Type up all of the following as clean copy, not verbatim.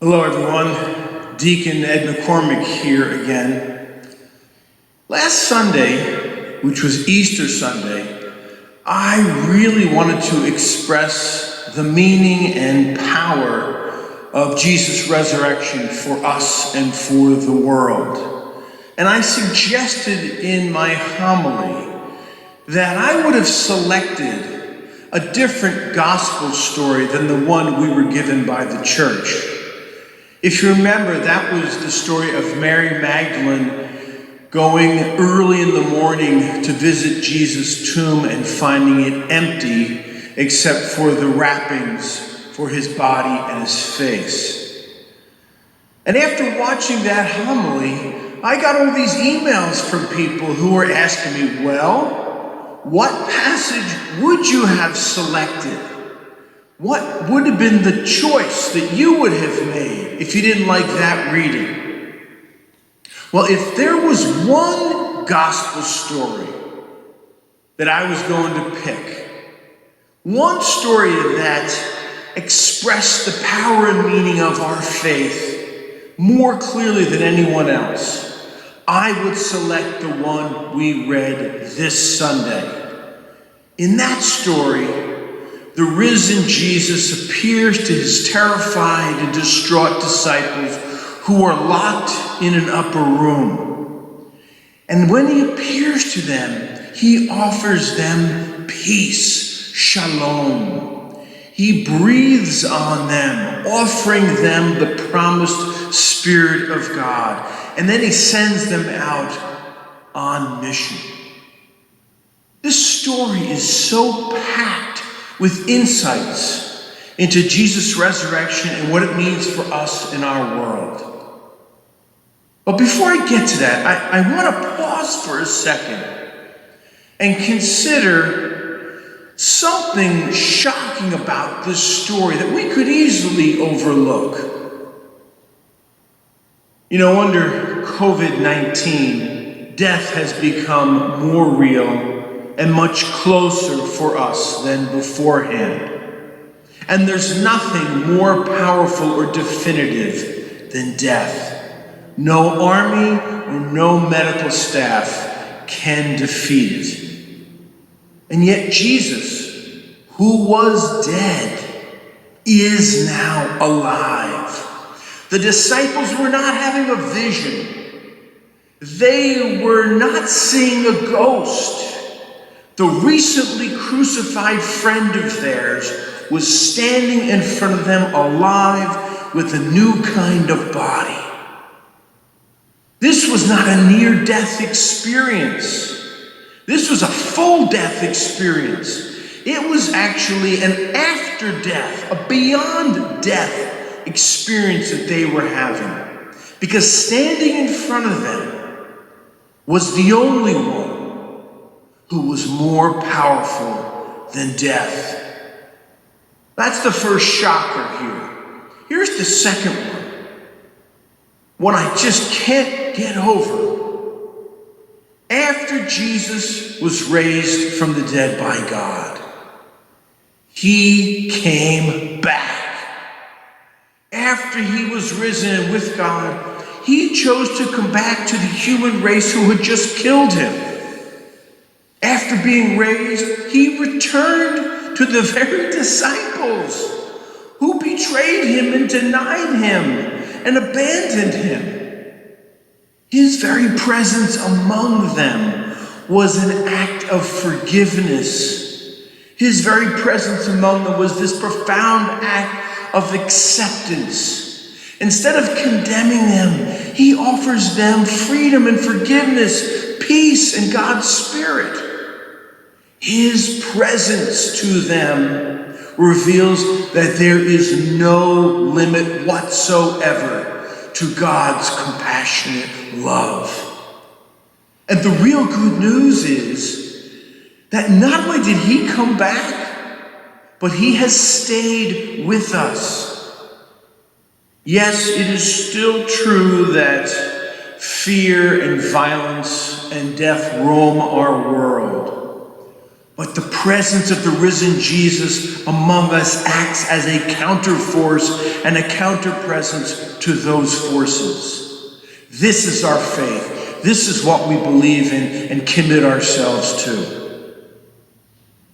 Hello, everyone. Deacon Ed McCormick here again. Last Sunday, which was Easter Sunday, I really wanted to express the meaning and power of Jesus' resurrection for us and for the world. And I suggested in my homily that I would have selected a different gospel story than the one we were given by the church. If you remember, that was the story of Mary Magdalene going early in the morning to visit Jesus' tomb and finding it empty except for the wrappings for his body and his face. And after watching that homily, I got all these emails from people who were asking me, well, what passage would you have selected? What would have been the choice that you would have made if you didn't like that reading? Well, if there was one gospel story that I was going to pick, one story that expressed the power and meaning of our faith more clearly than anyone else, I would select the one we read this Sunday. In that story, the risen Jesus appears to his terrified and distraught disciples who are locked in an upper room. And when he appears to them, he offers them peace, shalom. He breathes on them, offering them the promised Spirit of God. And then he sends them out on mission. This story is so packed with insights into Jesus' resurrection and what it means for us in our world. But before I get to that, I want to pause for a second and consider something shocking about this story that we could easily overlook. You know, under COVID-19, death has become more real and much closer for us than beforehand. And there's nothing more powerful or definitive than death. No army or no medical staff can defeat it. And yet Jesus, who was dead, is now alive. The disciples were not having a vision. They were not seeing a ghost. The recently crucified friend of theirs was standing in front of them alive with a new kind of body. This was not a near-death experience. This was a full-death experience. It was actually an after-death, a beyond-death experience that they were having. Because standing in front of them was the only one who was more powerful than death. That's the first shocker here. Here's the second one I just can't get over. After Jesus was raised from the dead by God, he came back. After he was risen with God, he chose to come back to the human race who had just killed him. After being raised, he returned to the very disciples who betrayed him and denied him and abandoned him. His very presence among them was an act of forgiveness. His very presence among them was this profound act of acceptance. Instead of condemning them, he offers them freedom and forgiveness, peace, and God's Spirit. His presence to them reveals that there is no limit whatsoever to God's compassionate love. And the real good news is that not only did he come back, but he has stayed with us. Yes, it is still true that fear and violence and death roam our world. But the presence of the risen Jesus among us acts as a counterforce and a counterpresence to those forces. This is our faith. This is what we believe in and commit ourselves to.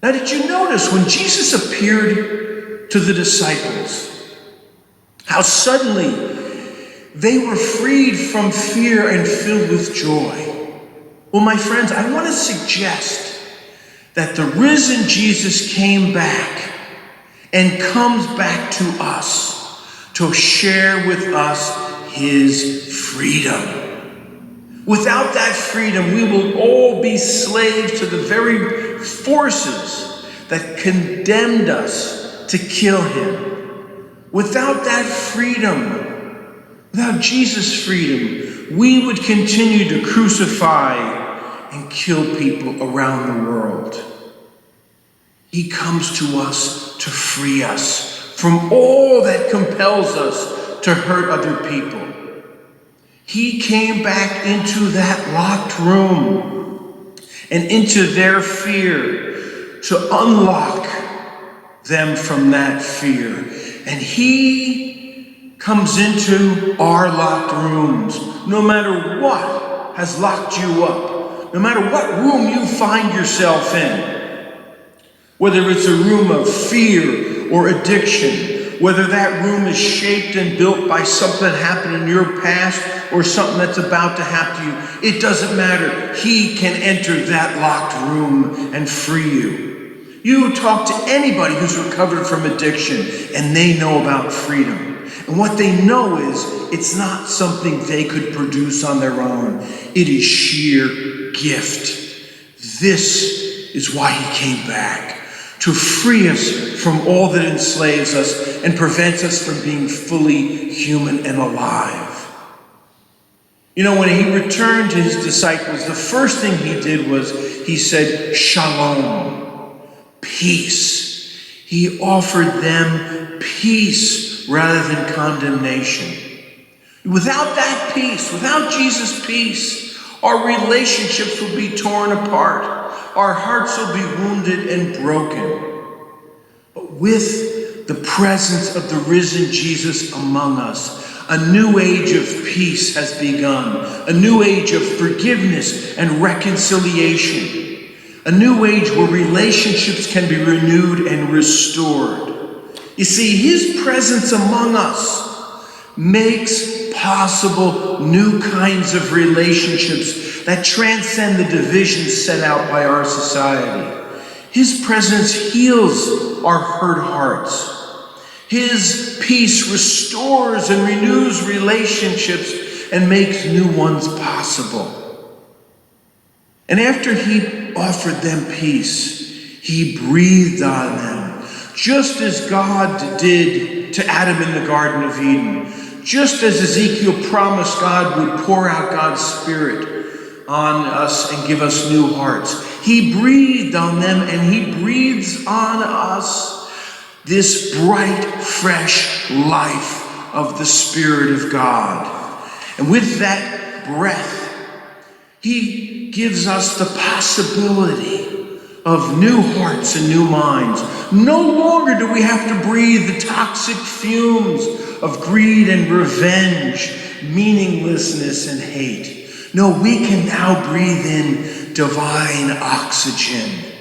Now, did you notice when Jesus appeared to the disciples, how suddenly they were freed from fear and filled with joy? Well, my friends, I want to suggest that the risen Jesus came back and comes back to us to share with us his freedom. Without that freedom, we will all be slaves to the very forces that condemned us to kill him. Without that freedom, without Jesus' freedom, we would continue to crucify and kill people around the world. He comes to us to free us from all that compels us to hurt other people. He came back into that locked room and into their fear to unlock them from that fear. And he comes into our locked rooms, no matter what has locked you up, no matter what room you find yourself in, whether it's a room of fear or addiction, whether that room is shaped and built by something that happened in your past or something that's about to happen to you, it doesn't matter. He can enter that locked room and free you. You talk to anybody who's recovered from addiction and they know about freedom. And what they know is it's not something they could produce on their own. It is sheer gift. This is why he came back, to free us from all that enslaves us and prevents us from being fully human and alive. You know, when he returned to his disciples, the first thing he did was he said, Shalom, peace. He offered them peace rather than condemnation. Without that peace, without Jesus' peace, our relationships will be torn apart. Our hearts will be wounded and broken. But with the presence of the risen Jesus among us, a new age of peace has begun, a new age of forgiveness and reconciliation, a new age where relationships can be renewed and restored. You see, his presence among us makes possible new kinds of relationships that transcend the divisions set out by our society. His presence heals our hurt hearts. His peace restores and renews relationships and makes new ones possible. And after he offered them peace, he breathed on them, just as God did to Adam in the Garden of Eden. Just as Ezekiel promised God would pour out God's Spirit on us and give us new hearts. He breathed on them and he breathes on us this bright, fresh life of the Spirit of God. And with that breath, he gives us the possibility of new hearts and new minds. No longer do we have to breathe the toxic fumes of greed and revenge, meaninglessness and hate. No, we can now breathe in divine oxygen.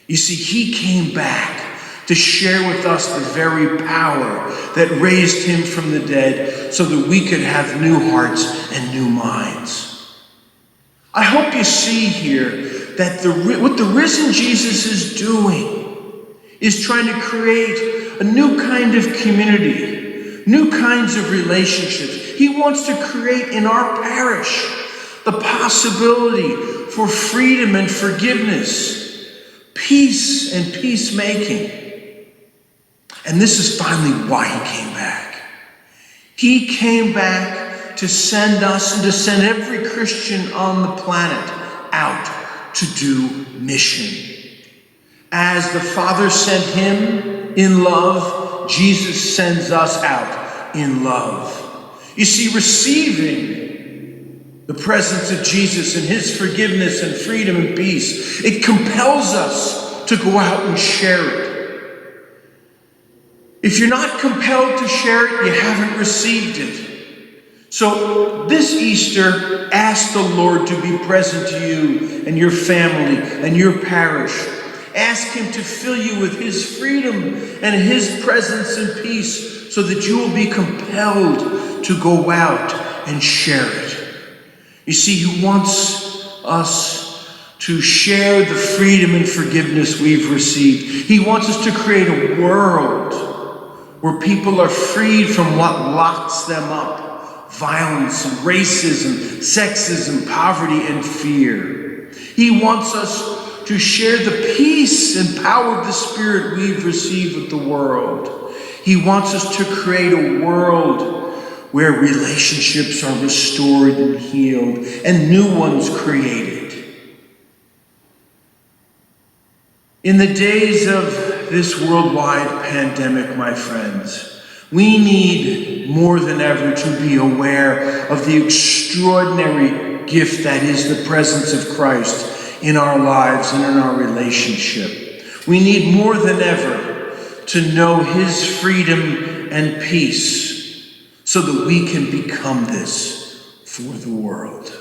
You see, he came back to share with us the very power that raised him from the dead so that we could have new hearts and new minds. I hope you see here that what the risen Jesus is doing is trying to create a new kind of community, new kinds of relationships. He wants to create in our parish the possibility for freedom and forgiveness, peace and peacemaking. And this is finally why he came back. He came back to send us and to send every Christian on the planet out to do mission. As the Father sent him in love, Jesus sends us out in love. You see, receiving the presence of Jesus and his forgiveness and freedom and peace, it compels us to go out and share it. If you're not compelled to share it, you haven't received it. So this Easter, ask the Lord to be present to you and your family and your parish. Ask him to fill you with his freedom and his presence and peace so that you will be compelled to go out and share it. You see, he wants us to share the freedom and forgiveness we've received. He wants us to create a world where people are freed from what locks them up. Violence and racism, sexism, poverty, and fear. He wants us to share the peace and power of the Spirit we've received with the world. He wants us to create a world where relationships are restored and healed and new ones created. In the days of this worldwide pandemic, my friends, we need more than ever to be aware of the extraordinary gift that is the presence of Christ in our lives and in our relationship. We need more than ever to know his freedom and peace so that we can become this for the world.